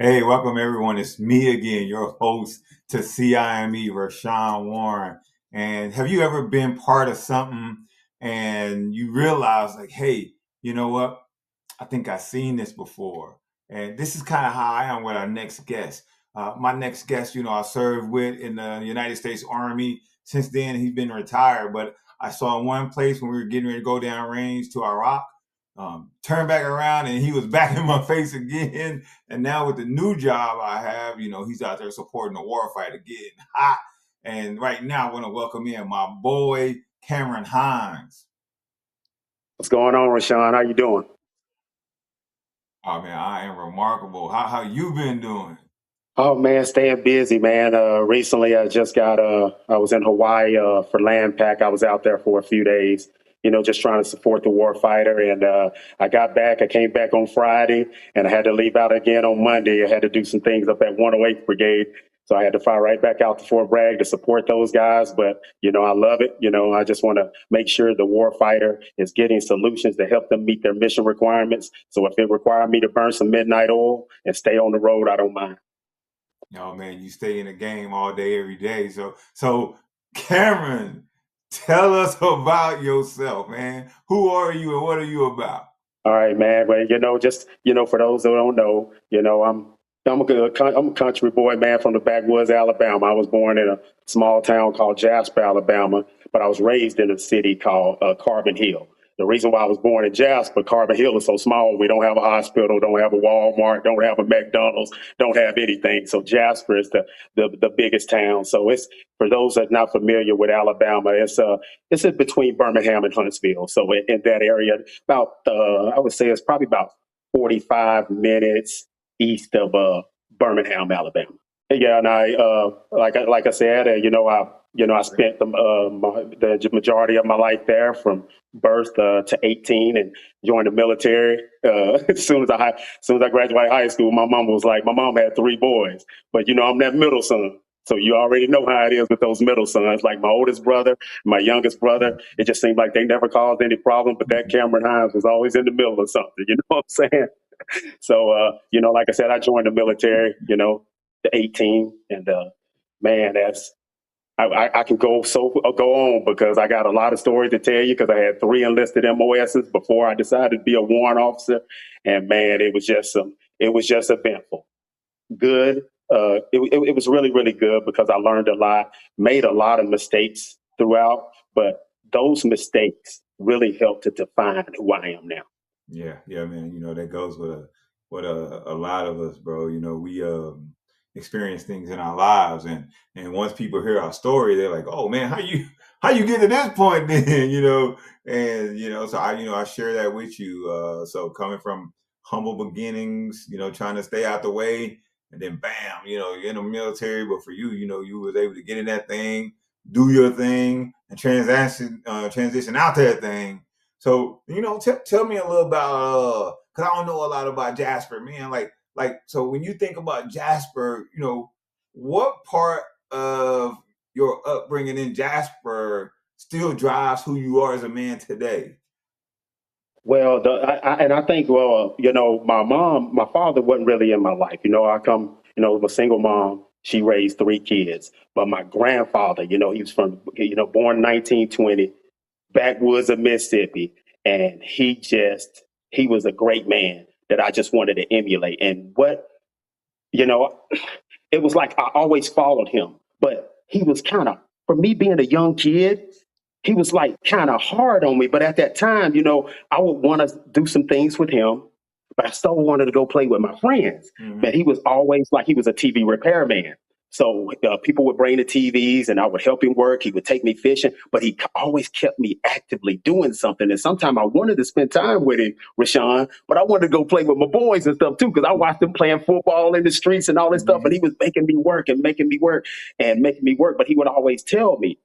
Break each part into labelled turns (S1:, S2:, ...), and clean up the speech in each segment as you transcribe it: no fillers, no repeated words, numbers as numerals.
S1: Hey, welcome everyone. It's me again, your host to CIME, Rashawn Warren. And have you ever been part of something and you realize, like, hey, you know what? I think I've seen this before. And this is kind of how I am with our next guest. My next guest, I served with in the United States Army. Since then, he's been retired, but I saw him one place when we were getting ready to go down range to Iraq. Turned back around and he was back in my face again. And now with the new job I have, he's out there supporting the warfighter, getting hot. And right now I want to welcome in my boy, Cameron Hines.
S2: What's going on, Rashawn? How you doing?
S1: Oh man, I am remarkable. How you been doing?
S2: Oh man, staying busy, man. Recently I just got I was in Hawaii for Land Pack. I was out there for a few days, just trying to support the war fighter. And I got back. I came back on Friday, and I had to leave out again on Monday. I had to do some things up at 108th Brigade. So I had to fly right back out to Fort Bragg to support those guys. But, I love it. I just want to make sure the war fighter is getting solutions to help them meet their mission requirements. So if it requires me to burn some midnight oil and stay on the road, I don't mind.
S1: Oh man, you stay in the game all day, every day. So Cameron, tell us about yourself, man. Who are you and what are you about?
S2: All right, man. Well, for those who don't know, I'm a country boy, man, from the backwoods, Alabama. I was born in a small town called Jasper, Alabama, but I was raised in a city called Carbon Hill. The reason why I was born in Jasper, Carbon Hill is so small. We don't have a hospital, don't have a Walmart, don't have a McDonald's, don't have anything. So Jasper is the biggest town. So it's for those that are not familiar with Alabama, it's in between Birmingham and Huntsville. So in that area, about I would say it's probably about 45 minutes east of Birmingham, Alabama. Yeah, and like I said, I spent the majority of my life there from birth to 18 and joined the military. As soon as I graduated high school, my mom had three boys, but I'm that middle son. So you already know how it is with those middle sons. Like my oldest brother, my youngest brother, it just seemed like they never caused any problem, but that Cameron Hines was always in the middle of something. You know what I'm saying? So, like I said, I joined the military, the 18, and man, I can go on because I got a lot of stories to tell you because I had three enlisted MOSs before I decided to be a warrant officer, and man, it was just eventful, good. It was really really good because I learned a lot, made a lot of mistakes throughout, but those mistakes really helped to define who I am now.
S1: Yeah, man. That goes with a lot of us, bro. We experience things in our lives, and once people hear our story, they're like, "Oh man, how you get to this point?" Then and so I share that with you. So coming from humble beginnings, trying to stay out the way, and then bam, you're in the military. But for you, you was able to get in that thing, do your thing, and transition out that thing. So, tell me a little about because I don't know a lot about Jasper, man. So when you think about Jasper, what part of your upbringing in Jasper still drives who you are as a man today?
S2: Well, and I think, well, my father wasn't really in my life. I come, with a single mom. She raised three kids. But my grandfather, he was from, born 1920, backwoods of Mississippi. And he was a great man that I just wanted to emulate. And you know, it was like I always followed him, but he was kind of, for me being a young kid, he was like kind of hard on me. But at that time, I would want to do some things with him, but I still wanted to go play with my friends.
S1: Mm-hmm.
S2: But he was always like he was a TV repairman. So people would bring the TVs and I would help him work. He would take me fishing, but he always kept me actively doing something. And sometimes I wanted to spend time with him, Rashawn, but I wanted to go play with my boys and stuff too, because I watched them playing football in the streets and all this stuff. And he was making me work and making me work and making me work. But he would always tell me,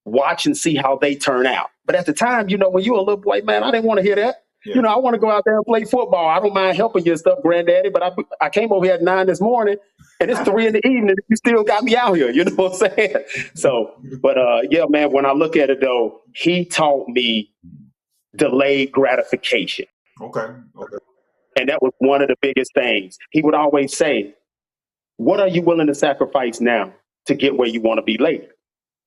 S2: watch and see how they turn out. But at the time, when you're a little boy, man, I didn't want to hear that.
S1: Yeah.
S2: I want to go out there and play football. I don't mind helping you and stuff, granddaddy. But I came over here at 9 this morning and it's 3 in the evening. You still got me out here. You know what I'm saying? So, but yeah, man, when I look at it though, he taught me delayed gratification.
S1: Okay.
S2: And that was one of the biggest things. He would always say, what are you willing to sacrifice now to get where you want to be later?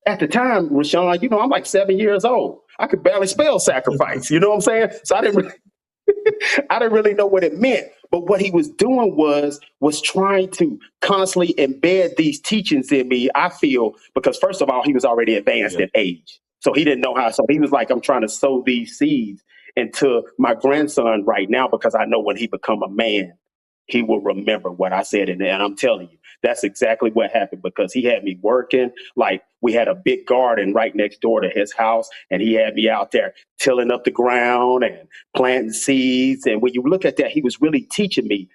S2: At the time, Rashawn, I'm like 7 years old. I could barely spell sacrifice. You know what I'm saying? So I didn't really know what it meant. But what he was doing was trying to constantly embed these teachings in me, I feel, because first of all, he was already advanced
S1: Yeah.
S2: in age. So he didn't know how. So he was like, I'm trying to sow these seeds into my grandson right now because I know when he become a man, he will remember what I said. And I'm telling you, that's exactly what happened because he had me working. Like we had a big garden right next door to his house, and he had me out there tilling up the ground and planting seeds. And when you look at that, he was really teaching me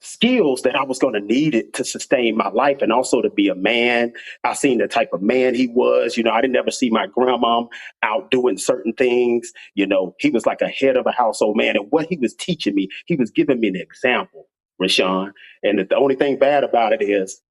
S2: skills that I was going to need it to sustain my life and also to be a man. I seen the type of man he was. I didn't ever see my grandmom out doing certain things. He was like a head of a household man. And what he was teaching me, he was giving me an example, Rashawn. And the only thing bad about it is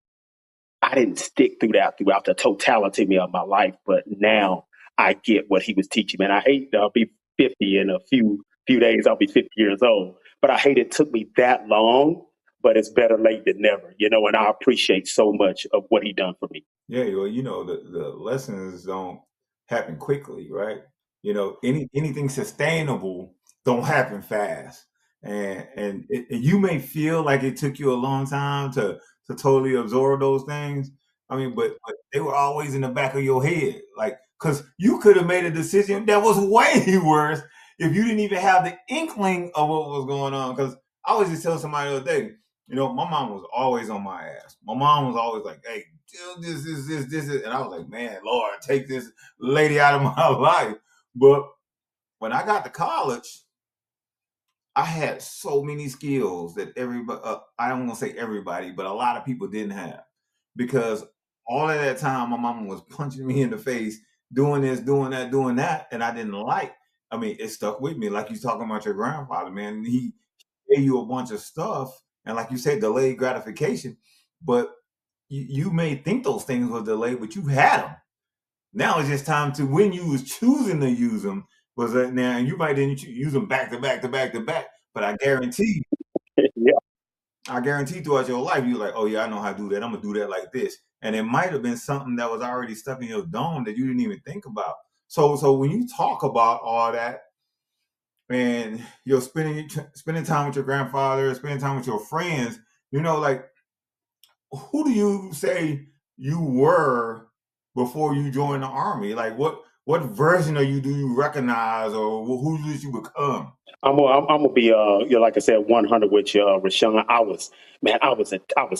S2: I didn't stick through that throughout the totality of my life, but now I get what he was teaching me. And I hate I'll be 50 in a few days. I'll be 50 years old, but I hate it took me that long. But it's better late than never, and I appreciate so much of what he done for me.
S1: Yeah, well, the lessons don't happen quickly, right? Anything sustainable don't happen fast, and you may feel like it took you a long time to totally absorb those things. I mean, but they were always in the back of your head, like because you could have made a decision that was way worse if you didn't even have the inkling of what was going on. Because I was just telling somebody the other day, my mom was always on my ass. My mom was always like, "Hey, this," and I was like, "Man, Lord, take this lady out of my life." But when I got to college, I had so many skills that everybody, I don't want to say everybody, but a lot of people didn't have because all of that time my mama was punching me in the face, doing this, doing that, and I didn't like. I mean, it stuck with me. Like you talking about your grandfather, man. He gave you a bunch of stuff, and like you said, delayed gratification. But you may think those things were delayed, but you had them. Now it's just time to when you was choosing to use them was that now, and you might didn't use them back to back to back to back. But
S2: Yeah.
S1: I guarantee throughout your life, you're like, oh yeah, I know how to do that. I'm gonna do that like this, and it might have been something that was already stuck in your dome that you didn't even think about. So when you talk about all that, and you're spending time with your grandfather, spending time with your friends, like who do you say you were before you joined the army? Like what version of you do you recognize, or who did you become?
S2: I'm gonna be like I said, 100 with you, Rashawn. I was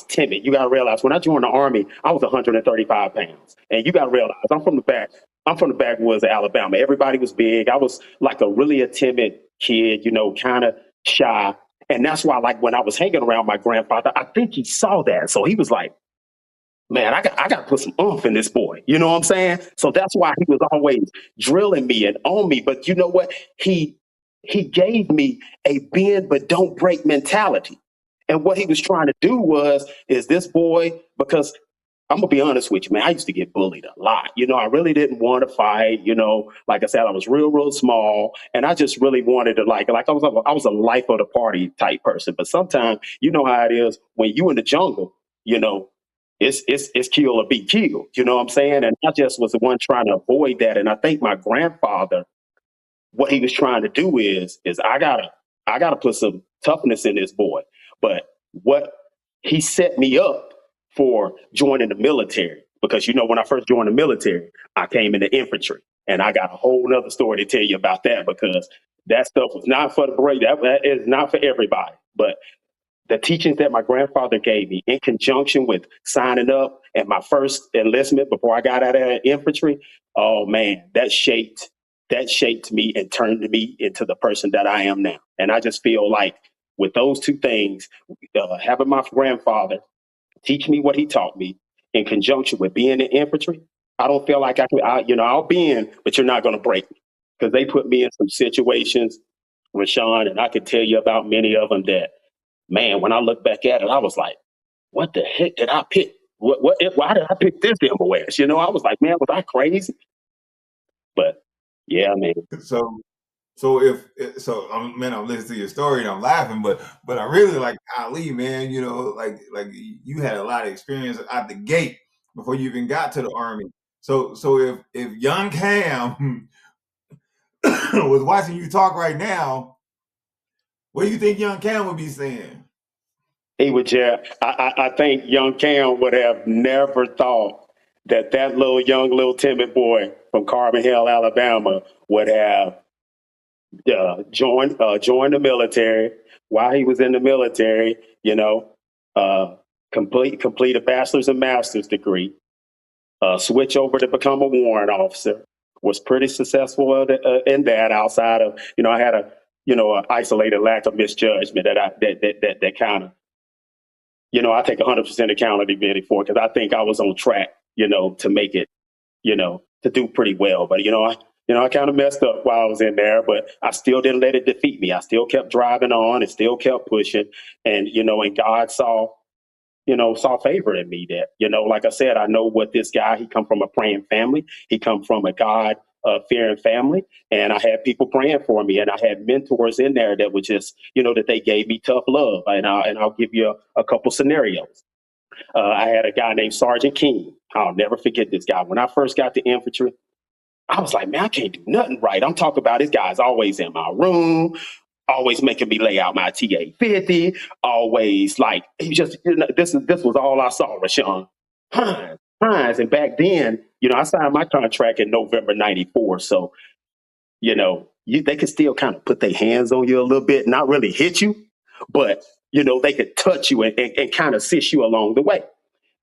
S2: timid. You gotta realize when I joined the army, I was 135 pounds, and you gotta realize I'm from the backwoods of Alabama. Everybody was big. I was like a timid kid, kind of shy, and that's why like when I was hanging around my grandfather, I think he saw that, so he was like, man, I got to put some oomph in this boy. You know what I'm saying? So that's why he was always drilling me and on me. But you know what? He gave me a bend but don't break mentality. And what he was trying to do is this boy, because I'm gonna be honest with you, man. I used to get bullied a lot. I really didn't want to fight. Like I said, I was real small, and I just really wanted to like I was a life of the party type person. But sometimes you know how it is when you in the jungle. You know, it's kill or be killed. You know what I'm saying? And I just was the one trying to avoid that. And I think my grandfather, what he was trying to do is I gotta put some toughness in this boy. But what he set me up for joining the military because when I first joined the military, I came in the infantry, and I got a whole nother story to tell you about that because that stuff was not for the brave. That is not for everybody. But the teachings that my grandfather gave me in conjunction with signing up and my first enlistment before I got out of the infantry, oh man, that shaped me and turned me into the person that I am now. And I just feel like with those two things, having my grandfather teach me what he taught me in conjunction with being in infantry, I don't feel like I'll bend, but you're not going to break me because they put me in some situations, Rashawn, and I could tell you about many of them that, man, when I look back at it, I was like, what the heck did I pick? Why did I pick this MOS? I was like, man, was I crazy? But yeah, man.
S1: So So man, I'm listening to your story and I'm laughing, but I really like Ali, man. You know, like you had a lot of experience out the gate before you even got to the army. So if young Cam was watching you talk right now, what do you think young Cam would be saying?
S2: He would just, I think young Cam would have never thought that that little timid boy from Carbon Hill, Alabama, would have joined the military. While he was in the military, uh, complete a bachelor's and master's degree, switch over to become a warrant officer. Was pretty successful in that. Outside of, I had an isolated lack of misjudgment that kind of, I take 100% accountability for, because I think I was on track, to make it, to do pretty well. But I kind of messed up while I was in there, but I still didn't let it defeat me. I still kept driving on and still kept pushing, and God saw favor in me. That, like I said, I know what this guy. He come from a praying family. He come from a God fearing family, and I had people praying for me, and I had mentors in there that were just, that they gave me tough love. And I'll give you a couple scenarios. I had a guy named Sergeant King. I'll never forget this guy. When I first got to infantry, I was like, man, I can't do nothing right. I'm talking about this guy's always in my room, always making me lay out my TA-50, always like, he just, this was all I saw, Rashawn. Hines. And back then, I signed my contract in November 94. So, they could still kind of put their hands on you a little bit, not really hit you, but, they could touch you and kind of assist you along the way.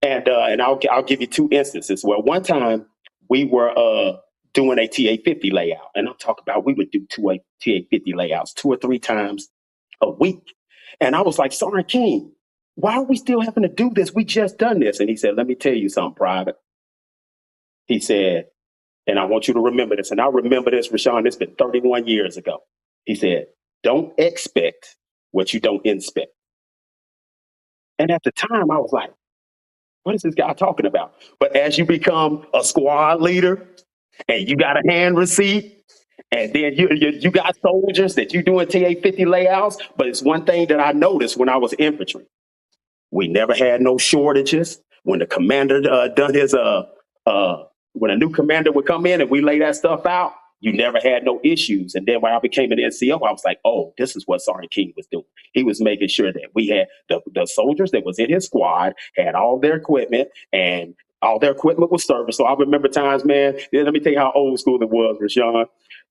S2: And I'll give you two instances where one time we were doing a TA-50 layout, and I'm talking about we would do two TA-50 layouts 2 or 3 times a week, and I was like, Sergeant King, why are we still having to do this? We just done this, and he said, let me tell you something, Private. He said, and I want you to remember this, and I remember this, Rashawn. It's been 31 years ago. He said, don't expect what you don't inspect. And at the time, I was like, what is this guy talking about? But as you become a squad leader and you got a hand receipt, and then you got soldiers that you doing TA-50 layouts. But it's one thing that I noticed when I was infantry. We never had no shortages. When the commander done his when a new commander would come in and we lay that stuff out, you never had no issues. And then when I became an NCO, I was like, oh, this is what Sergeant King was doing. He was making sure that we had the soldiers that was in his squad had all their equipment, and all their equipment was serviced. So I remember times, man, let me tell you how old school it was, Rashawn.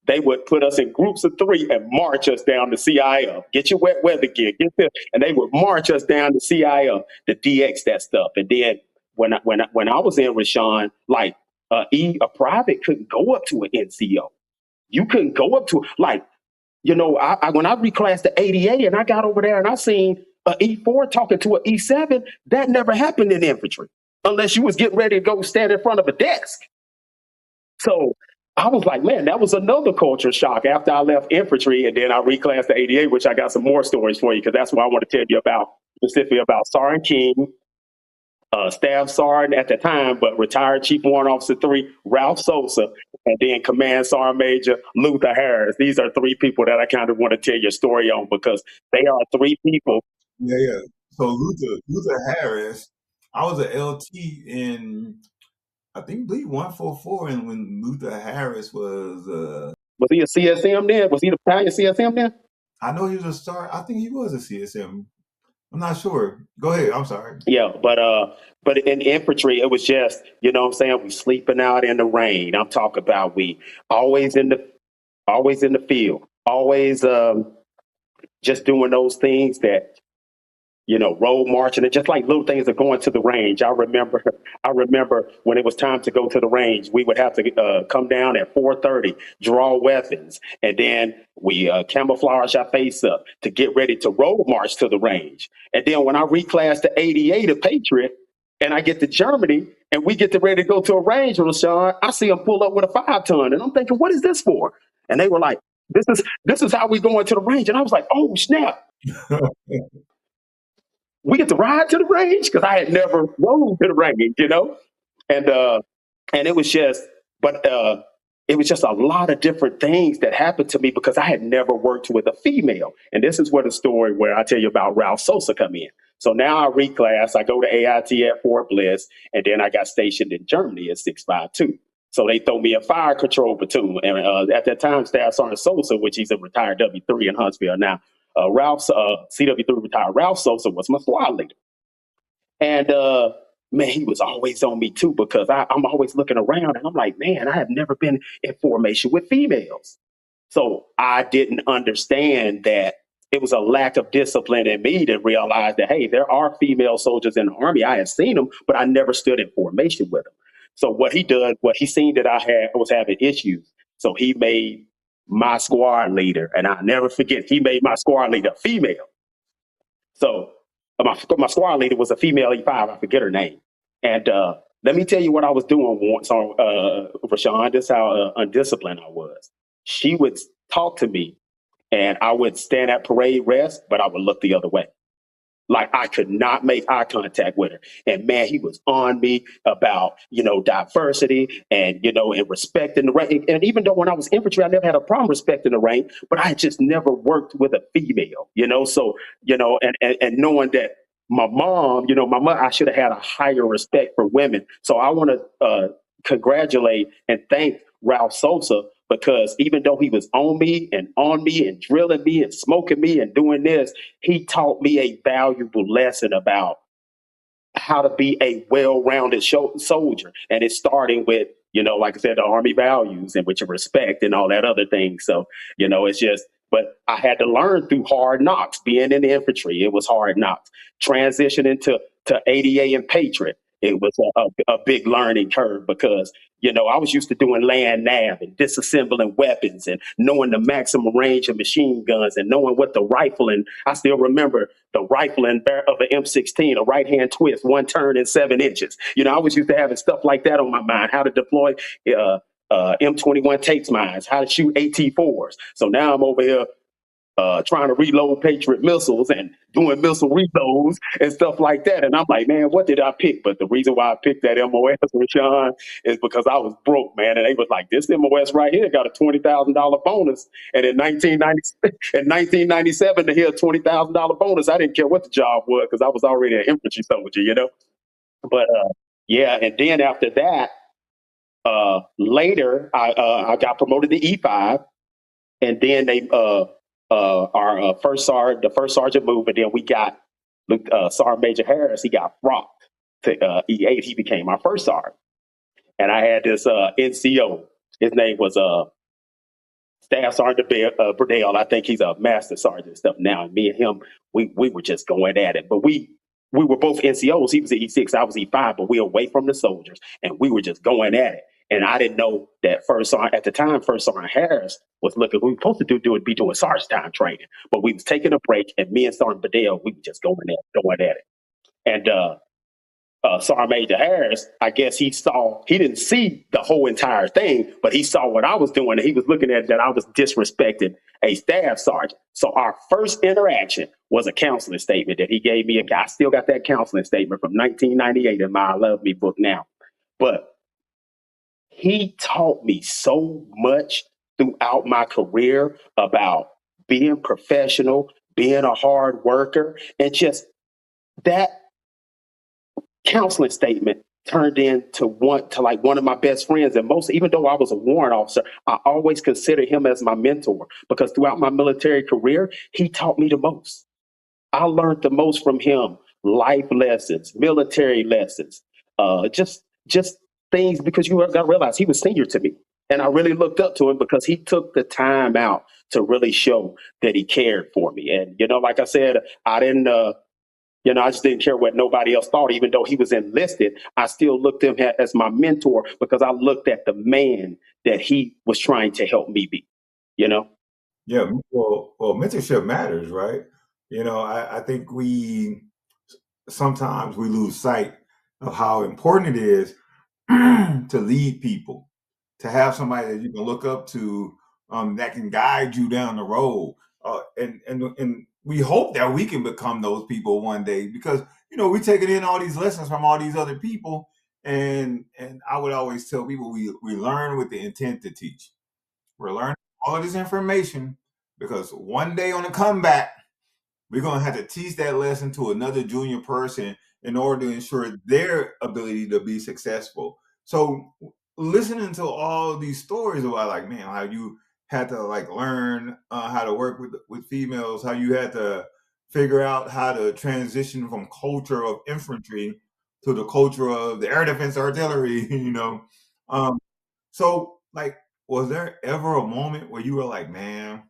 S2: They would put us in groups of 3 and march us down to CIF. Get your wet weather gear, get this, and they would march us down to CIF to DX that stuff. And then when I was in, Rashawn, like a private couldn't go up to an NCO. You couldn't go up to, like, when I reclassed the ADA and I got over there and I seen an E4 talking to an E7, that never happened in infantry unless you was getting ready to go stand in front of a desk. So I was like, man, that was another culture shock after I left infantry, and then I reclassed the ADA, which I got some more stories for you, because that's what I want to tell you about, specifically about Sergeant King, Staff Sergeant at the time, but retired Chief Warrant Officer 3, Ralph Sosa, and then Command Sergeant Major Luther Harris. These are 3 people that I kind of want to tell your story on, because they are 3 people.
S1: Yeah, yeah. So Luther Harris, I was an LT in I think believe 144, and when Luther Harris was
S2: Was he a CSM then? Was he the battalion CSM then?
S1: I know he was a star. I think he was a CSM. I'm not sure. Go ahead. I'm sorry.
S2: Yeah, but in infantry, it was just, what I'm saying, we sleeping out in the rain. I'm talking about we always in the always in the field, always just doing those things that, road marching, and just like little things of going to the range. I remember when it was time to go to the range, we would have to come down at 4:30, draw weapons, and then we camouflage our face up to get ready to road march to the range. And then when I reclassed to 88, to Patriot, and I get to Germany, and we get to ready to go to a range, Rashawn, I see them pull up with a 5-ton, and I'm thinking, what is this for? And they were like, this is how we go into the range. And I was like, oh snap, we get to ride to the range, because I had never rode to the range, and and it was just, but it was just a lot of different things that happened to me because I had never worked with a female. And this is where the story where I tell you about Ralph Sosa come in. So now I reclass, I go to AIT at Fort Bliss, and then I got stationed in Germany at 652. So they throw me a fire control platoon. And at that time, Staff Sergeant Sosa, which he's a retired W3 in Huntsville now, Ralph's CW3 retired Ralph Sosa was my squad leader. And man, he was always on me too because I'm always looking around and I'm like, man, I have never been in formation with females. So I didn't understand that it was a lack of discipline in me to realize that, hey, there are female soldiers in the Army. I had seen them, but I never stood in formation with them. So what he did, what he seen that was having issues. So he made my squad leader, and I'll never forget, he made my squad leader female. So my squad leader was a female E5. I forget her name. And let me tell you what I was doing once on Rashawn. This is how undisciplined I was. She would talk to me, and I would stand at parade rest, but I would look the other way. Like I could not make eye contact with her. And man, he was on me about, diversity and, and respecting the rank. And even though when I was infantry, I never had a problem respecting the rank, but I had just never worked with a female, So, and knowing that my mom, my mother, I should have had a higher respect for women. So I want to congratulate and thank Ralph Sosa because even though he was on me and drilling me and smoking me and doing this, he taught me a valuable lesson about how to be a well-rounded soldier. And it's starting with, like I said, the Army values and with your respect and all that other thing. So, it's just, but I had to learn through hard knocks, being in the infantry. It was hard knocks. Transitioning to ADA and Patriot. It was a big learning curve because, I was used to doing land nav and disassembling weapons and knowing the maximum range of machine guns and knowing what the rifle, and I still remember the rifle of an M16, a right hand twist, one turn in 7 inches. I was used to having stuff like that on my mind, how to deploy M21 takes mines, how to shoot AT4s. So now I'm over here trying to reload Patriot missiles and doing missile reloads and stuff like that. And I'm like, man, what did I pick? But the reason why I picked that MOS, Rashawn, is because I was broke, man. And they was like, this MOS right here got a $20,000 bonus. And in 1997, to hear a $20,000 bonus, I didn't care what the job was because I was already an infantry soldier. But yeah, and then after that, later I got promoted to E5, and then they our the first sergeant moved, and then we got Sergeant Major Harris. He got rocked to E8. He became our first sergeant, and I had this NCO. His name was Staff Sergeant Burdell. I think he's a master sergeant and stuff now. And me and him, we were just going at it, but we were both NCOs. He was at E6, I was E5, but we were away from the soldiers, and we were just going at it. And I didn't know that first sergeant at the time. First Sergeant Harris was looking. What we were supposed to do would be doing sergeant time training, but we was taking a break, and me and Sergeant Bedell, we were just going at it. And Sergeant Major Harris, I guess he didn't see the whole entire thing, but he saw what I was doing, and he was looking at that I was disrespecting a staff sergeant. So our first interaction was a counseling statement that he gave me. I still got that counseling statement from 1998 in my I Love Me book now, but he taught me so much throughout my career about being professional, being a hard worker, and just that counseling statement turned into one of my best friends. And even though I was a warrant officer, I always considered him as my mentor because throughout my military career, he taught me the most. I learned the most from him: life lessons, military lessons, just things, because you got to realize he was senior to me. And I really looked up to him because he took the time out to really show that he cared for me. And, like I said, I didn't, I just didn't care what nobody else thought. Even though he was enlisted, I still looked at him as my mentor because I looked at the man that he was trying to help me be,
S1: Yeah, well, mentorship matters, right? I think sometimes we lose sight of how important it is to lead people, to have somebody that you can look up to, that can guide you down the road, and we hope that we can become those people one day because we're taking in all these lessons from all these other people, And I would always tell people we learn with the intent to teach. We're learning all of this information because one day on the comeback, we're going to have to teach that lesson to another junior person in order to ensure their ability to be successful. So listening to all these stories about like, man, how you had to like learn how to work with females, how you had to figure out how to transition from culture of infantry to the culture of the air defense artillery, Um, so like, was there ever a moment where you were like, man,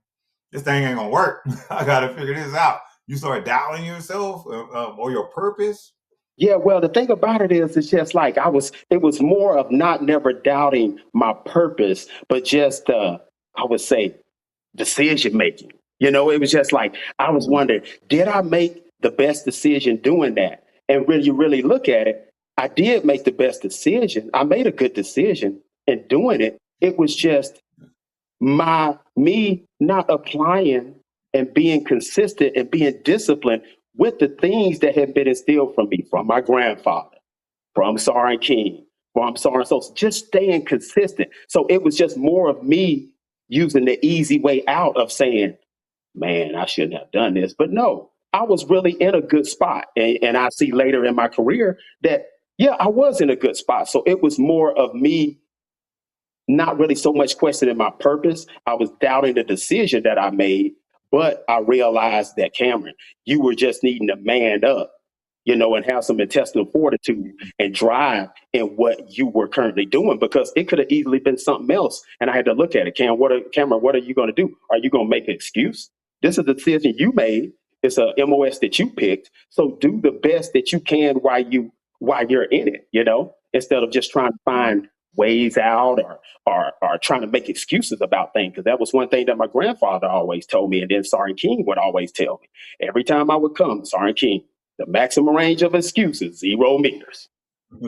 S1: this thing ain't gonna work. I gotta figure this out. You start doubting yourself or your purpose.
S2: Yeah, well, the thing about it is, it's just like it was more of not never doubting my purpose, but just, I would say, decision making. It was just like, I was wondering, did I make the best decision doing that? And when you really look at it, I did make the best decision. I made a good decision in doing it. It was just me not applying and being consistent and being disciplined with the things that had been instilled from me, from my grandfather, from Sergeant King, from Sergeant So, just staying consistent. So it was just more of me using the easy way out of saying, man, I shouldn't have done this. But no, I was really in a good spot. And I see later in my career that, yeah, I was in a good spot. So it was more of me not really so much questioning my purpose. I was doubting the decision that I made, but I realized that, Cameron, you were just needing to man up, and have some intestinal fortitude and drive in what you were currently doing, because it could have easily been something else. And I had to look at it. Cameron, what are you going to do? Are you going to make an excuse? This is the decision you made. It's a MOS that you picked. So do the best that you can while you're in it, instead of just trying to find ways out, or trying to make excuses about things. Because that was one thing that my grandfather always told me, and then Sergeant King would always tell me. Every time I would come, Sergeant King, the maximum range of excuses, 0 meters.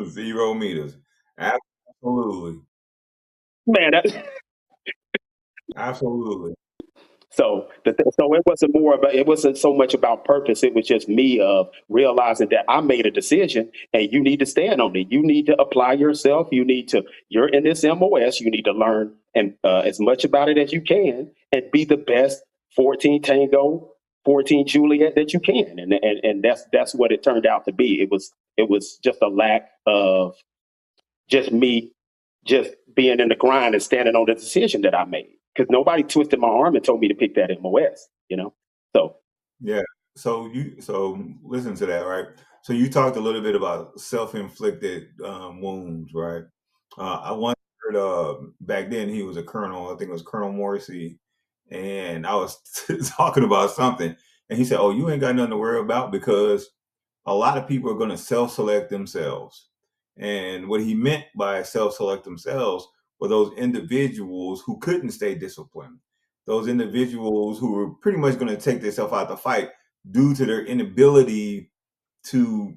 S1: 0 meters. Absolutely.
S2: Man,
S1: Absolutely.
S2: so it wasn't so much about purpose. It was just me of realizing that I made a decision, and you need to stand on it. You need to apply yourself. You're in this MOS. You need to learn and as much about it as you can, and be the best 14 Tango, 14 Juliet that you can. And that's what it turned out to be. It was just a lack of just me just being in the grind and standing on the decision that I made. Because nobody twisted my arm and told me to pick that MOS. So
S1: Yeah. So listen to that, right? So you talked a little bit about self-inflicted wounds, right? I once heard back then he was a colonel. I think it was Colonel Morrissey, and I was talking about something, and he said, "Oh, you ain't got nothing to worry about because a lot of people are going to self-select themselves." And what he meant by self-select themselves were those individuals who couldn't stay disciplined, those individuals who were pretty much going to take themselves out the fight due to their inability to,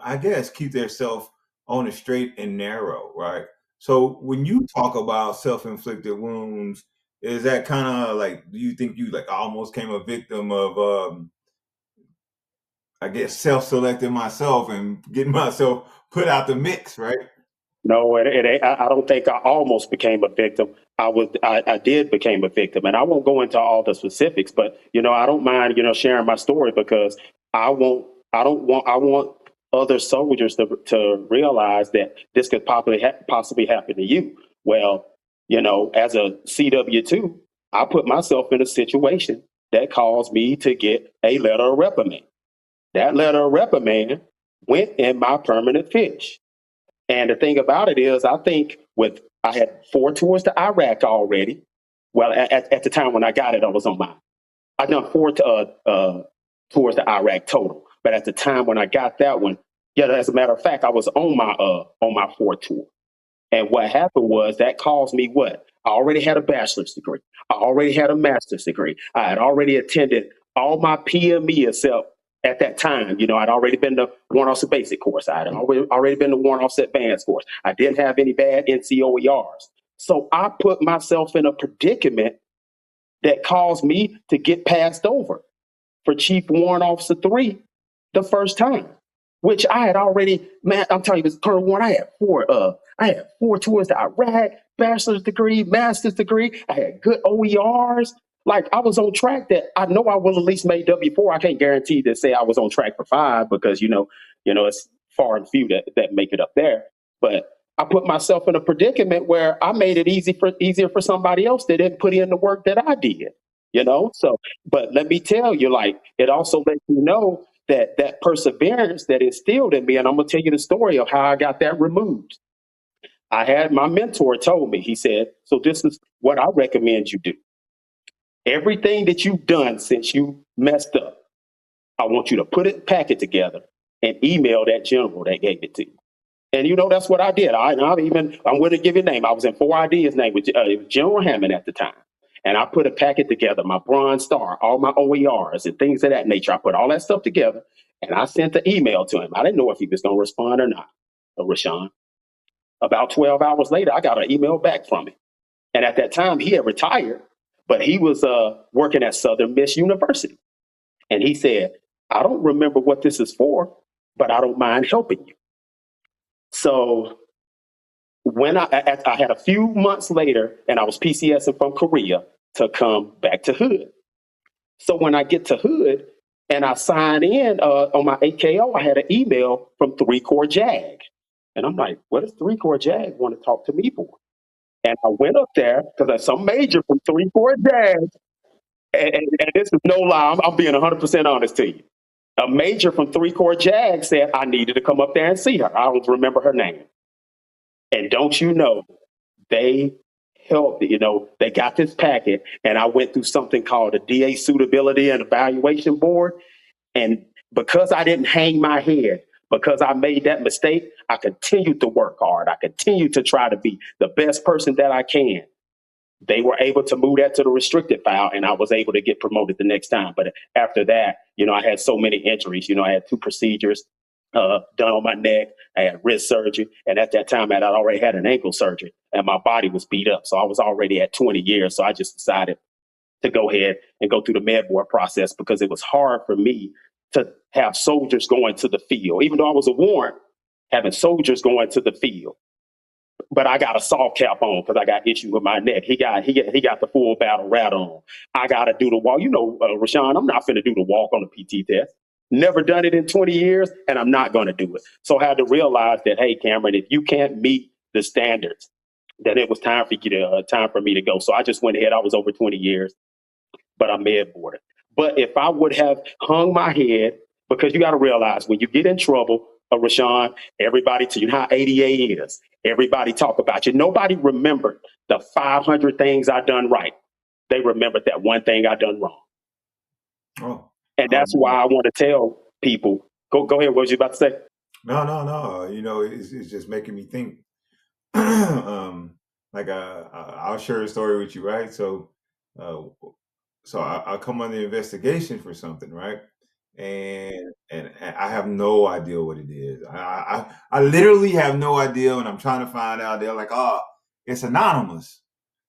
S1: I guess, keep themselves on the straight and narrow, right? So when you talk about self-inflicted wounds, is that kind of like, do you think you like almost came a victim of I guess self-selecting myself and getting myself put out the mix, right?
S2: no, it ain't. I don't think I almost became a victim. I did became a victim, and I won't go into all the specifics, but I don't mind sharing my story, because I want other soldiers to realize that this could possibly happen to you. Well, as a CW2, I put myself in a situation that caused me to get a letter of reprimand. That letter of reprimand went in my permanent fish. And the thing about it is, I think I had 4 tours to Iraq already. Well, at the time when I got it, I was on mine. I'd done 4 tours to Iraq total. But at the time when I got that one, yeah, as a matter of fact, I was on my 4th tour. And what happened was that caused me what? I already had a bachelor's degree. I already had a master's degree. I had already attended all my PME except at that time. I'd already been to Warrant Officer Basic course. I had already been to Warrant Officer Advanced course. I didn't have any bad NCOERs. So I put myself in a predicament that caused me to get passed over for Chief Warrant Officer 3 the first time. which I had already, man, I'm telling you, this Colonel Warren, I had four tours to Iraq, bachelor's degree, master's degree. I had good OERs. Like I was on track that I know I will at least make W4. I can't guarantee to say I was on track for 5 because it's far and few that make it up there. But I put myself in a predicament where I made it easier for somebody else that didn't put in the work that I did. So but let me tell you, like it also lets you know that perseverance that instilled in me, and I'm gonna tell you the story of how I got that removed. I had my mentor told me, he said, so this is what I recommend you do. Everything that you've done since you messed up, I want you to pack it together and email that general that gave it to you. And that's what I did. I'm going to give you a name. I was in 4ID's name with General Hammond at the time. And I put a packet together, my Bronze Star, all my OERs and things of that nature. I put all that stuff together and I sent the email to him. I didn't know if he was going to respond or not, Rashawn. About 12 hours later, I got an email back from him. And at that time, he had retired, but he was working at Southern Miss University. And he said, I don't remember what this is for, but I don't mind helping you. So when I had a few months later, and I was PCSing from Korea to come back to Hood. So when I get to Hood and I sign in on my AKO, I had an email from 3 Corps JAG. And I'm like, what does 3 Corps JAG want to talk to me for? And I went up there because there's some major from 3 Corps JAG. And this is no lie, I'm being 100% honest to you. A major from 3 Corps JAG said I needed to come up there and see her. I don't remember her name. And don't you know, they helped, they got this packet and I went through something called a DA suitability and evaluation board. And because I didn't hang my head, because I made that mistake, I continued to work hard. I continued to try to be the best person that I can. They were able to move that to the restricted file and I was able to get promoted the next time. But after that, I had so many injuries. I had 2 procedures done on my neck. I had wrist surgery. And at that time, I'd already had an ankle surgery and my body was beat up. So I was already at 20 years. So I just decided to go ahead and go through the med board process because it was hard for me to have soldiers going to the field. Even though I was a warrant, having soldiers going to the field. But I got a soft cap on because I got issue with my neck. He got the full battle rat on. I got to do the walk. Rashawn, I'm not finna do the walk on the PT test. Never done it in 20 years, and I'm not going to do it. So I had to realize that, hey, Cameron, if you can't meet the standards, then it was time for me to go. So I just went ahead. I was over 20 years, but I'm med boarded. But if I would have hung my head, because you got to realize when you get in trouble, Rashawn, everybody, you know how ADA is. Everybody talk about you. Nobody remembered the 500 things I done right. They remembered that one thing I done wrong.
S1: Oh,
S2: and that's why I want to tell people. Go ahead. What was you about to say?
S1: No. It's just making me think. Like I'll share a story with you, right? So, I'll come on the investigation for something, right? And I have no idea what it is. I literally have no idea, and I'm trying to find out. They're like, oh, it's anonymous.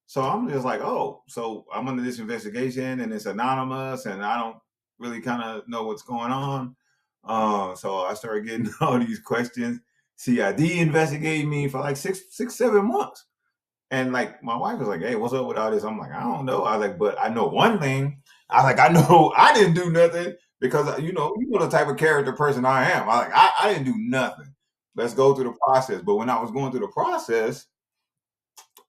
S1: So I'm just like, oh, so I'm under this investigation and it's anonymous, and I don't really kind of know what's going on. So I started getting all these questions. CID investigated me for like 7 months. And like my wife was like, hey, what's up with all this? I'm like, I don't know. I was like, but I know one thing. I know I didn't do nothing because you know the type of character person I am. I didn't do nothing. Let's go through the process. But when I was going through the process,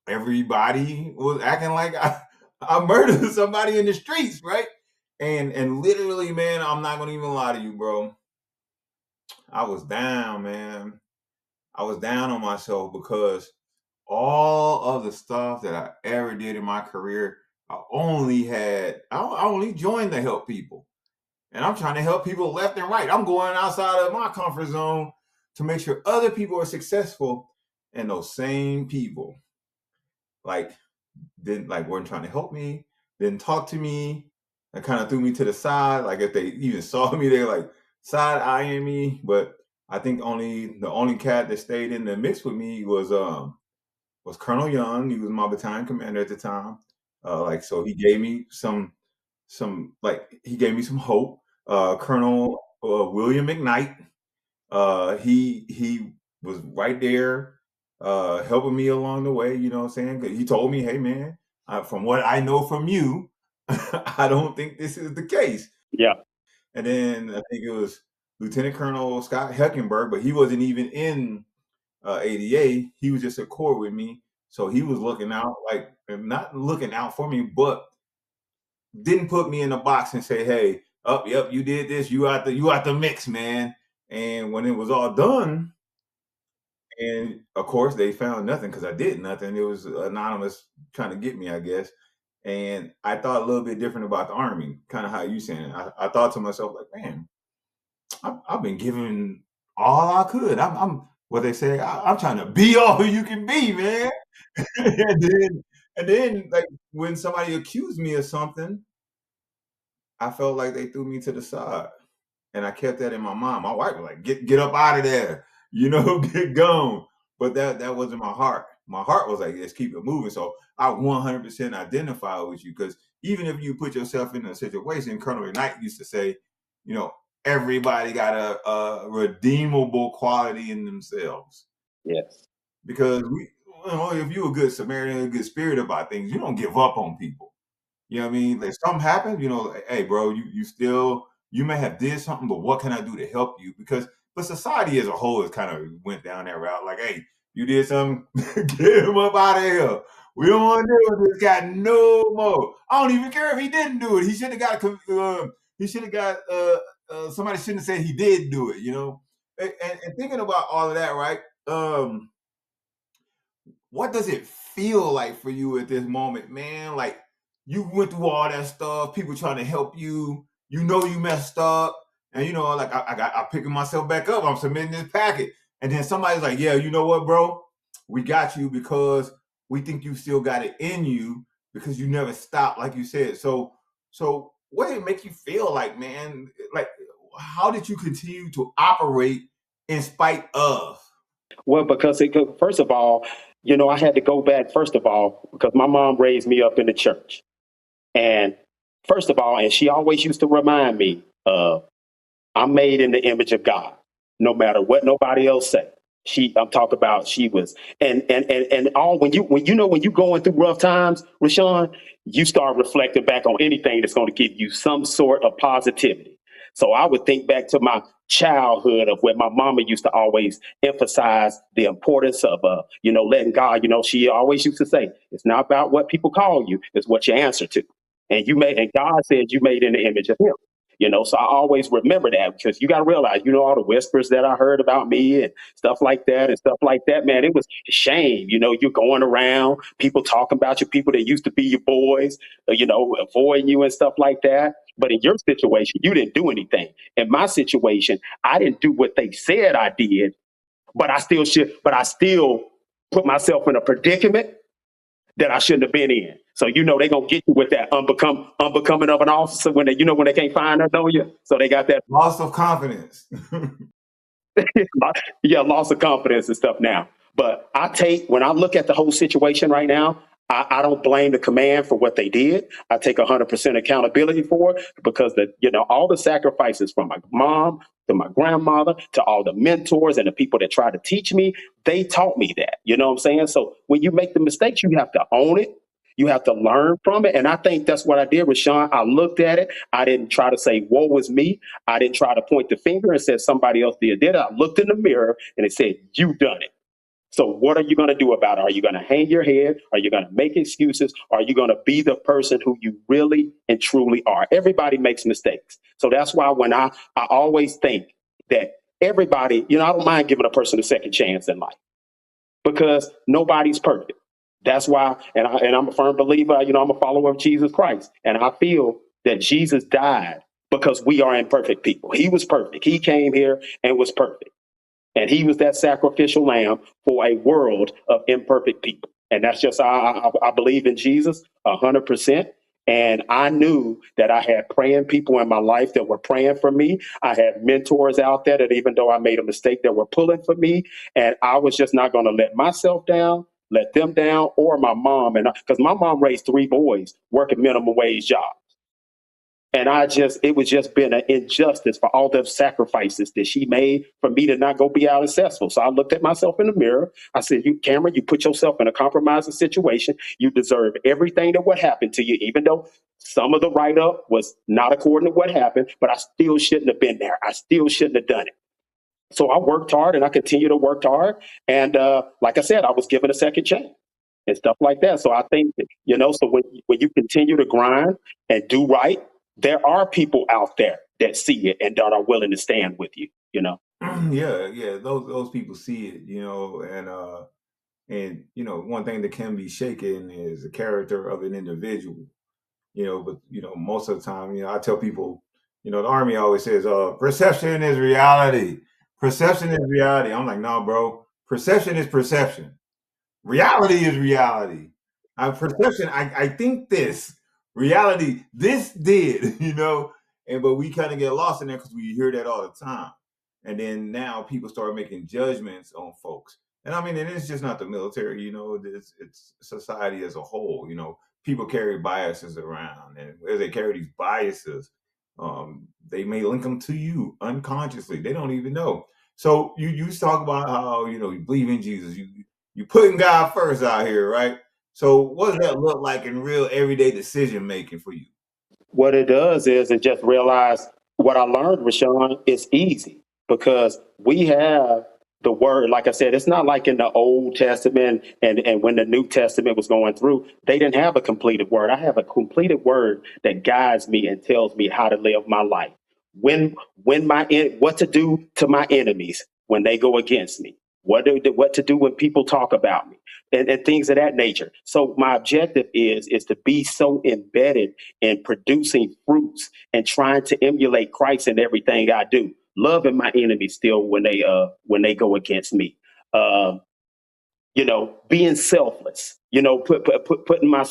S1: everybody was acting like I murdered somebody in the streets, right? And literally, man, I'm not gonna even lie to you, bro. I was down, man. I was down on myself because all of the stuff that I ever did in my career, I only joined to help people. And I'm trying to help people left and right. I'm going outside of my comfort zone to make sure other people are successful. And those same people, like, weren't trying to help me, didn't talk to me, and kind of threw me to the side. Like if they even saw me, they like side eyeing me. But I think the only cat that stayed in the mix with me was Colonel Young. He was my battalion commander at the time. So he gave me some he gave me some hope. Colonel William McKnight, He was right there, helping me along the way. You know what I'm saying? 'Cause he told me, "Hey, man, from what I know from you, I don't think this is the case."
S2: Yeah.
S1: And then I think it was Lieutenant Colonel Scott Heckenberg, but he wasn't even in ADA. He was just a corps with me, so he was looking out, like not looking out for me, but didn't put me in a box and say, "Hey, up, yep, you did this. You out the mix, man." And when it was all done, and of course they found nothing because I did nothing. It was anonymous trying to get me, I guess. And I thought a little bit different about the army, kind of how you saying it. I thought to myself, like, man, I've been giving all I could. I'm what they say. I'm trying to be all you can be, man. And then, like when somebody accused me of something, I felt like they threw me to the side, and I kept that in my mind. My wife was like, "Get up out of there, get gone." But that wasn't my heart. My heart was like, "Let's keep it moving." So I 100% identify with you because even if you put yourself in a situation, Colonel Knight used to say, you know, everybody got a redeemable quality in themselves
S2: Yes.
S1: because if you're a good Samaritan, a good spirit about things, you don't give up on people. You know what I mean? Like something happened, like, hey, bro, you still you may have did something, but what can I do to help you? Because the society as a whole has kind of went down that route. Like, hey, you did something, get him up out of here. We don't want to deal with this guy no more. I don't even care if he didn't do it. He should have got he should have got somebody shouldn't have said he did do it. And thinking about all of that, right? What does it feel like for you at this moment, man? Like you went through all that stuff, people trying to help you, you messed up, and like I'm picking myself back up, I'm submitting this packet, and then somebody's like, yeah, you know what, bro? We got you because we think you still got it in you because you never stopped, like you said. So what did it make you feel like, man? Like, how did you continue to operate in spite of?
S2: Well, because first of all, I had to go back, first of all, because my mom raised me up in the church. And first of all, and she always used to remind me, I'm made in the image of God, no matter what nobody else say. I'm talking about she was, and all when you going through rough times, Rashawn, you start reflecting back on anything that's going to give you some sort of positivity. So I would think back to my childhood of where my mama used to always emphasize the importance of, letting God, she always used to say, it's not about what people call you, it's what you answer to. And God said you made in the image of him. So I always remember that because you got to realize, all the whispers that I heard about me and stuff like that and stuff like that, man, it was a shame. You're going around, people talking about you, people that used to be your boys, avoiding you and stuff like that. But in your situation, you didn't do anything. In my situation, I didn't do what they said I did, but I still put myself in a predicament that I shouldn't have been in. So they're gonna get you with that unbecoming of an officer when they can't find her, don't you? So they got that
S1: Loss of confidence.
S2: yeah, loss of confidence and stuff now. But when I look at the whole situation right now, I don't blame the command for what they did. I take 100% accountability for it because all the sacrifices from my mom to my grandmother to all the mentors and the people that tried to teach me, they taught me that. You know what I'm saying? So when you make the mistakes, you have to own it. You have to learn from it. And I think that's what I did with Sean. I looked at it. I didn't try to say, woe was me. I didn't try to point the finger and said somebody else did it. I looked in the mirror and it said, you done it. So what are you going to do about it? Are you going to hang your head? Are you going to make excuses? Are you going to be the person who you really and truly are? Everybody makes mistakes. So that's why when I always think that everybody, I don't mind giving a person a second chance in life because nobody's perfect. That's why, and I'm a firm believer, I'm a follower of Jesus Christ. And I feel that Jesus died because we are imperfect people. He was perfect. He came here and was perfect. And he was that sacrificial lamb for a world of imperfect people. And that's just, I believe in Jesus 100%. And I knew that I had praying people in my life that were praying for me. I had mentors out there that even though I made a mistake, that were pulling for me. And I was just not going to let myself down, let them down, or my mom. And because my mom raised three boys working minimum wage jobs. And it was just been an injustice for all the sacrifices that she made for me to not go be out successful. So I looked at myself in the mirror. I said, "You, Cameron, you put yourself in a compromising situation. You deserve everything that would happen to you, even though some of the write up was not according to what happened, but I still shouldn't have been there. I still shouldn't have done it." So I worked hard and I continue to work hard. And like I said, I was given a second chance and stuff like that. So I think, so when you continue to grind and do right, there are people out there that see it and that are willing to stand with you.
S1: Yeah. Those people see it, and one thing that can be shaken is the character of an individual. But most of the time, I tell people, the army always says, perception is reality. Perception is reality. I'm like, no, bro. Perception is perception. Reality is reality. Perception, I think this. Reality, this did, and but we kind of get lost in there because we hear that all the time. And then now people start making judgments on folks. And I mean, and it's just not the military, it's society as a whole. People carry biases around, and as they carry these biases, they may link them to you unconsciously. They don't even know. So you talk about how you believe in Jesus, you putting God first out here, right? So what does that look like in real everyday decision making for you?
S2: What it does is it just realize what I learned, Rashawn, is easy because we have the word. Like I said, it's not like in the Old Testament and when the New Testament was going through, they didn't have a completed word. I have a completed word that guides me and tells me how to live my life. What to do to my enemies when they go against me. What to do when people talk about me. And things of that nature. So my objective is to be so embedded in producing fruits and trying to emulate Christ in everything I do. Loving my enemies still when they go against me. Um, Being selfless. Putting my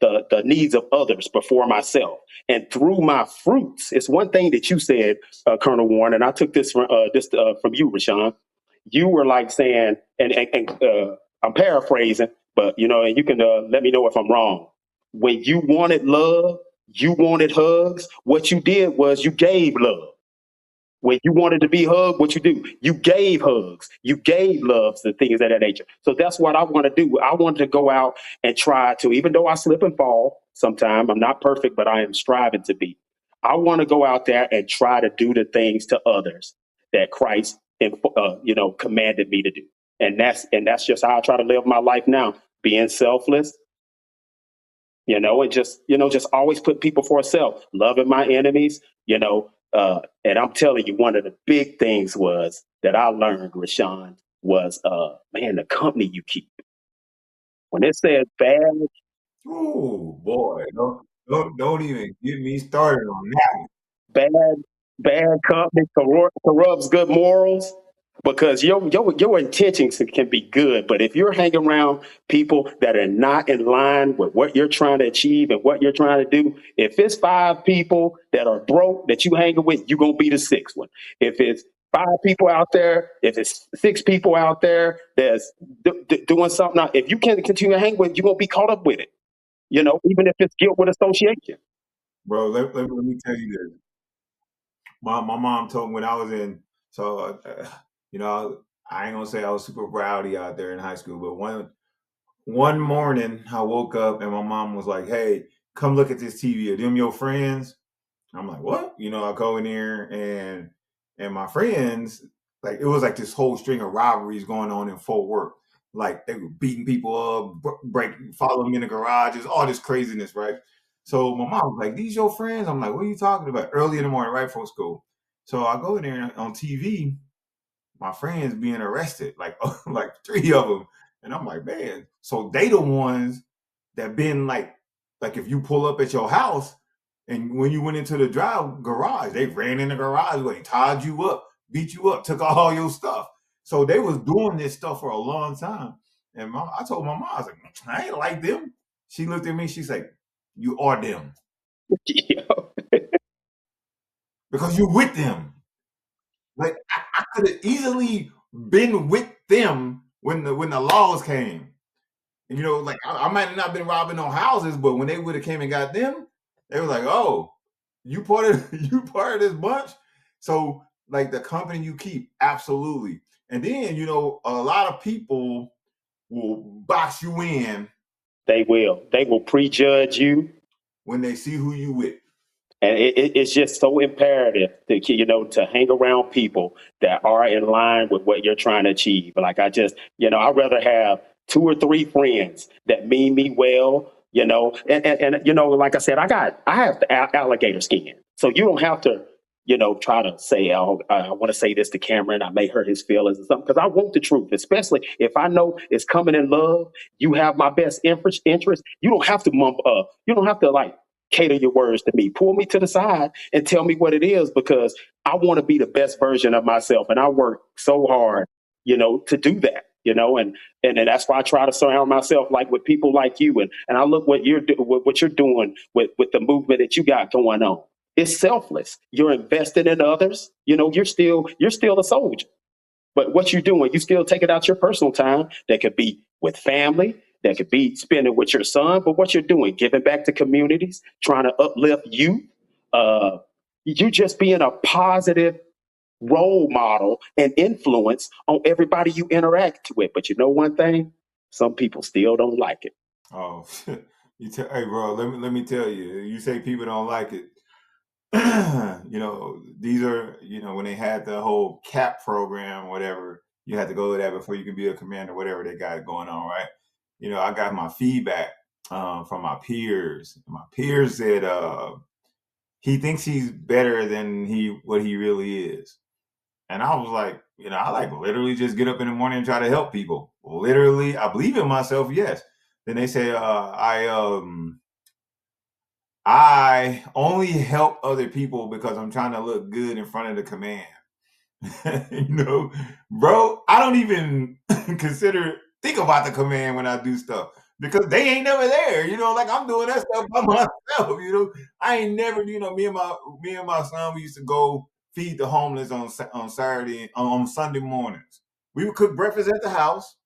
S2: the needs of others before myself. And through my fruits, it's one thing that you said, Colonel Warren, and I took this from you, Rashawn. You were like saying, and I'm paraphrasing, but and you can let me know if I'm wrong. When you wanted love, you wanted hugs. What you did was you gave love. When you wanted to be hugged, what you do? You gave hugs. You gave loves and things of that nature. So that's what I want to do. I want to go out and try to, even though I slip and fall sometime, I'm not perfect, but I am striving to be. I want to go out there and try to do the things to others that Christ, commanded me to do. And that's just how I try to live my life now, being selfless, and just always put people for self, loving my enemies, and I'm telling you, one of the big things was that I learned, Rashawn, was man, the company you keep. When it says bad,
S1: Oh boy, don't even get me started on that.
S2: bad, bad company corrupts good morals. Because your intentions can be good, but if you're hanging around people that are not in line with what you're trying to achieve and what you're trying to do, if it's five people that are broke that you hanging with, you're gonna be the sixth one. If it's five people out there, if it's six people out there that's doing something, if you can't continue to hang with, you're gonna be caught up with it. Even if it's guilt with association.
S1: Bro, let me tell you this. My mom told me when I was in, so you know, I ain't gonna say I was super rowdy out there in high school, but one morning I woke up and my mom was like, "Hey, come look at this TV. Are them your friends?" I'm like, "What?" I go in there and my friends, like it was like this whole string of robberies going on in Fort Worth. Like they were beating people up, breaking, following me in the garages, all this craziness, right? So my mom was like, "These your friends?" I'm like, "What are you talking about?" Early in the morning, right before school. So I go in there on TV, my friends being arrested, like like three of them, and I'm like, man, so they the ones that been like if you pull up at your house and when you went into the drive garage, they ran in the garage, they tied you up, beat you up, took all your stuff. So they was doing this stuff for a long time. And I told my mom, I was like, I ain't like them. She looked at me, she's like, you are them because you with them. Like I could have easily been with them when the laws came. And like I might have not been robbing no houses, but when they would have came and got them, they were like, oh. you part of you part of this bunch. So like the company you keep, absolutely. And then a lot of people will box you in
S2: They will. They will prejudge you.
S1: when they see who you with.
S2: And it's just so imperative to to hang around people that are in line with what you're trying to achieve. Like I'd rather have two or three friends that mean me well. And like I said, I have the alligator skin, so you don't have to try to say, oh, I want to say this to Cameron, I may hurt his feelings or something, because I want the truth, especially if I know it's coming in love. You have my best interest. You don't have to you don't have to like cater your words to me. Pull me to the side and tell me what it is, because I want to be the best version of myself. And I work so hard, to do that, and that's why I try to surround myself like with people like you. And I look what you're doing with the movement that you got going on. It's selfless. You're invested in others. You're still a soldier. But what you're doing, you still taking out your personal time that could be with family, that could be spending with your son. But what you're doing, giving back to communities, trying to uplift youth. You just being a positive role model and influence on everybody you interact with. But you know one thing? Some people still don't like it.
S1: Oh, hey, bro, let me tell you. You say people don't like it. These are when they had the whole CAP program, whatever. You had to go to that before you could be a commander, whatever they got going on, right? I got my feedback from my peers. My peers said he thinks he's better than what he really is. And I was like, I like literally just get up in the morning and try to help people. Literally, I believe in myself, yes. Then they say I only help other people because I'm trying to look good in front of the command. Bro, I don't even think about the command when I do stuff because they ain't never there. Like I'm doing that stuff by myself. I ain't never. Me and my son, we used to go feed the homeless on Saturday on Sunday mornings. We would cook breakfast at the house,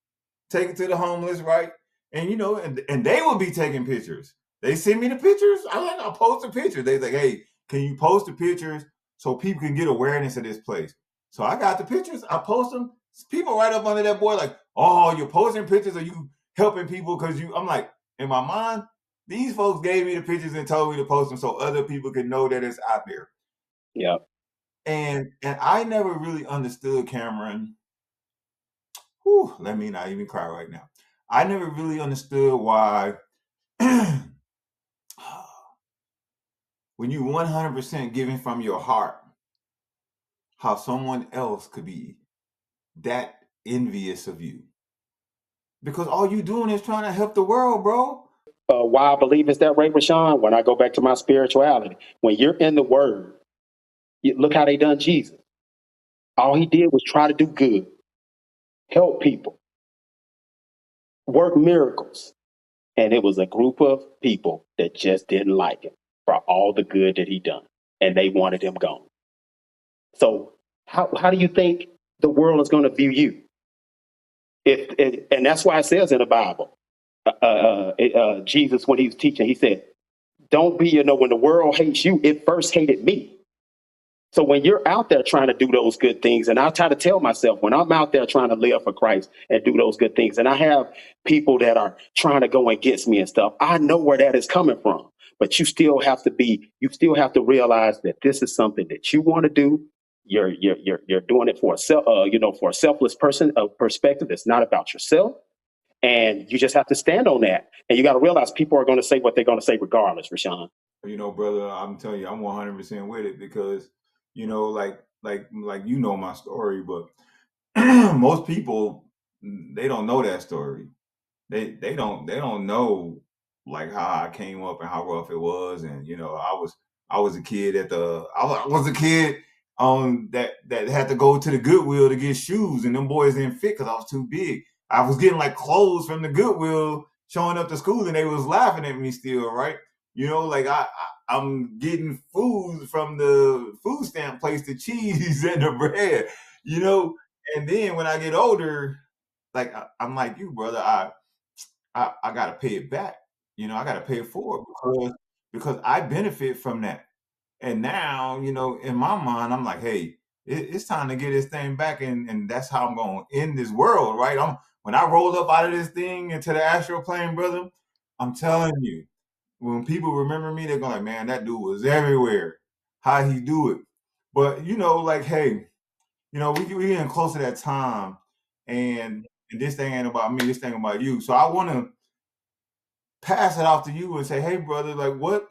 S1: take it to the homeless, right? And they would be taking pictures. They send me the pictures. I'll post a picture. They like, hey, can you post the pictures so people can get awareness of this place? So I got the pictures. I post them. People right up under that board like, oh, you're posting pictures. Are you helping people? Because I'm like, in my mind, these folks gave me the pictures and told me to post them so other people can know that it's out there.
S2: Yeah.
S1: And I never really understood, Cameron. Whew, let me not even cry right now. I never really understood why when you 100% giving from your heart, how someone else could be that envious of you. Because all you doing is trying to help the world, bro.
S2: Why I believe is that, Ray Rashawn, when I go back to my spirituality, when you're in the Word, look how they done Jesus. All he did was try to do good, help people, work miracles. And it was a group of people that just didn't like him for all the good that he done. And they wanted him gone. So how do you think the world is going to view you? And that's why it says in the Bible, Jesus, when he was teaching, he said, don't be, when the world hates you, it first hated me. So when you're out there trying to do those good things, and I try to tell myself when I'm out there trying to live for Christ and do those good things, and I have people that are trying to go against me and stuff, I know where that is coming from. But you still have to realize that this is something that you want to do. You're doing it for for a selfless person, a perspective. It's not about yourself. And you just have to stand on that. And you got to realize people are going to say what they're going to say regardless, Rashawn.
S1: Brother, I'm telling you, I'm 100% with it because, like my story, but most people they don't know that story. They don't know like how I came up and how rough it was, and I was a kid I was a kid that had to go to the Goodwill to get shoes, and them boys didn't fit because I was too big. I was getting like clothes from the Goodwill showing up to school, and they was laughing at me still, right? Like I'm getting food from the food stamp place, the cheese and the bread, you know. And then when I get older, like I'm like you, brother. I gotta pay it back. I gotta pay it forward because I benefit from that. And now, you know, in my mind, I'm like, hey, it's time to get this thing back, and that's how I'm going to end this world, right? When I roll up out of this thing into the astral plane, brother, I'm telling you, when people remember me, they're going like, man, that dude was everywhere. How he do it? But you know, like, hey, you know, we getting close to that time, and this thing ain't about me. This thing about you. So I want to pass it off to you and say, hey, brother, like, what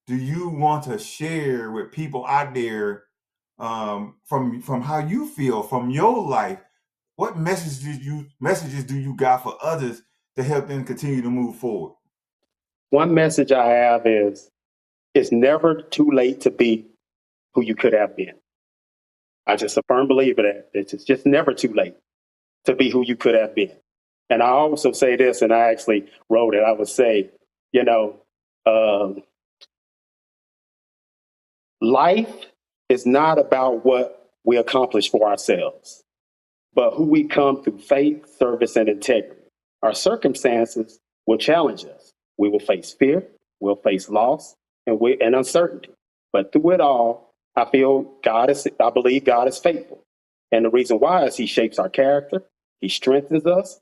S1: do you want to share with people out there, from how you feel, from your life? What messages do you got for others to help them continue to move forward?
S2: One message I have is it's never too late to be who you could have been. I just a firm believer that it's just never too late to be who you could have been. And I also say this, and I actually wrote it. I would say, you know, um, life is not about what we accomplish for ourselves, but who we come through faith, service, and integrity. Our circumstances will challenge us. We will face fear, we'll face loss, and uncertainty. But through it all, I believe God is faithful. And the reason why is He shapes our character, He strengthens us,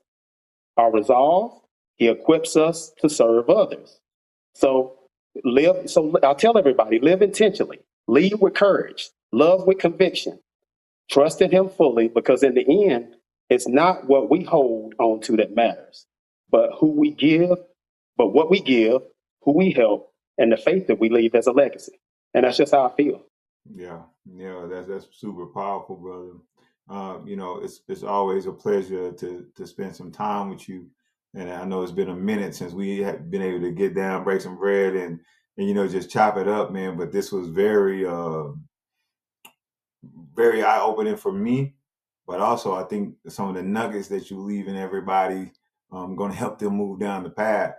S2: our resolve, He equips us to serve others. So so I'll tell everybody, live intentionally, lead with courage, love with conviction, trust in Him fully, because in the end, it's not what we hold on to that matters, but who we give, but what we give, who we help, and the faith that we leave as a legacy. And that's just how I feel.
S1: Yeah, yeah, that's super powerful, brother. You know, it's always a pleasure to spend some time with you. And I know it's been a minute since we have been able to get down, break some bread, and you know, just chop it up, man. But this was very eye opening for me. But also, I think some of the nuggets that you leave in everybody, going to help them move down the path.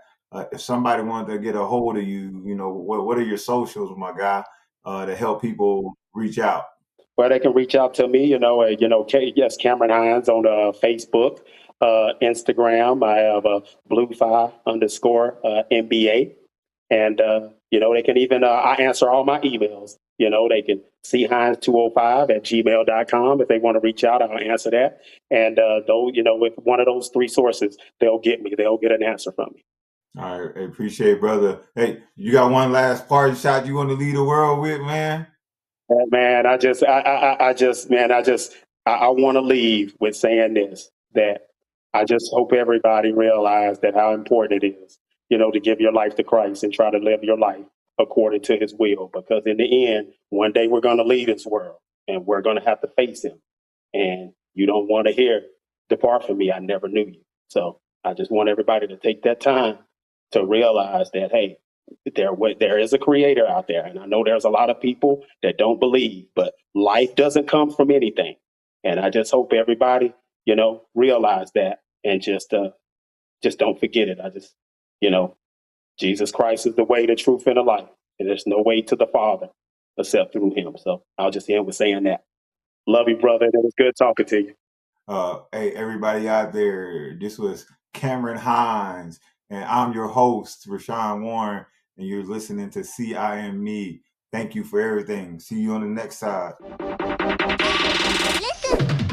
S1: If somebody wanted to get a hold of you, you know, what are your socials, my guy, to help people reach out?
S2: Where they can reach out to me, yes, Cameron Hines on Facebook, Instagram. I have Bluefy underscore NBA. And, they can even, I answer all my emails. They can see Hines205 at gmail.com. If they want to reach out, I'll answer that. And though, with one of those three sources, they'll get me. They'll get an answer from me.
S1: All right, I appreciate it, brother. Hey, you got one last party shot you want to lead the world with, man?
S2: Man, I want to leave with saying this, that I just hope everybody realize that how important it is, to give your life to Christ and try to live your life according to His will. Because in the end, one day we're going to leave this world and we're going to have to face Him. And you don't want to hear, "Depart from me, I never knew you." So I just want everybody to take that time to realize that, hey, there is a creator out there. And I know there's a lot of people that don't believe, but life doesn't come from anything. And I just hope everybody, realize that and just don't forget it. You know, Jesus Christ is the way, the truth, and the life. And there's no way to the Father except through Him. So I'll just end with saying that. Love you, brother. It was good talking to you.
S1: Hey, everybody out there, this was Cameron Hines, and I'm your host, Rashawn Warren, and you're listening to CIME. Thank you for everything. See you on the next side.
S3: Listen.